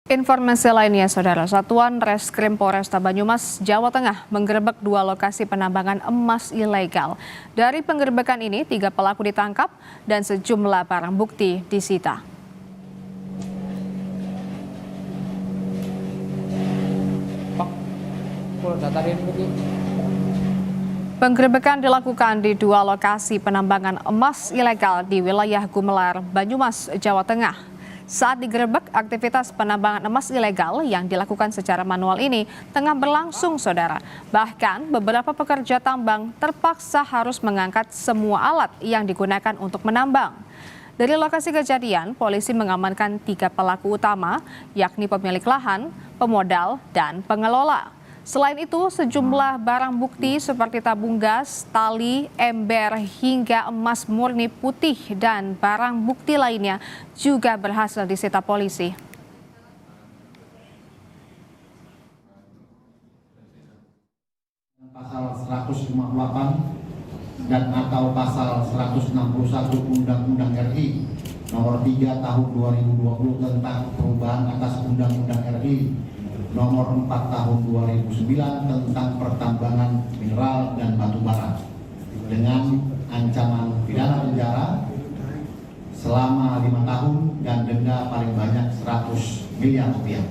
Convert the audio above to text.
Informasi lainnya, Saudara, Satuan Reskrim Polresta Banyumas, Jawa Tengah menggerebek 2 lokasi penambangan emas ilegal. Dari penggerebekan ini, 3 pelaku ditangkap dan sejumlah barang bukti disita. Penggerebekan dilakukan di 2 lokasi penambangan emas ilegal di wilayah Gumelar, Banyumas, Jawa Tengah. Saat digerebek, aktivitas penambangan emas ilegal yang dilakukan secara manual ini tengah berlangsung, Saudara. Bahkan beberapa pekerja tambang terpaksa harus mengangkat semua alat yang digunakan untuk menambang. Dari lokasi kejadian, polisi mengamankan 3 pelaku utama, yakni pemilik lahan, pemodal, dan pengelola. Selain itu, sejumlah barang bukti seperti tabung gas, tali, ember, hingga emas murni putih dan barang bukti lainnya juga berhasil disita polisi. Pasal 158 dan atau pasal 161 Undang-Undang RI Nomor 3 Tahun 2020 tentang perubahan atas Undang-Undang RI Nomor 4 Tahun 2009 tentang pertambangan mineral dan batu bara dengan ancaman pidana penjara selama 5 tahun dan denda paling banyak 100 miliar rupiah.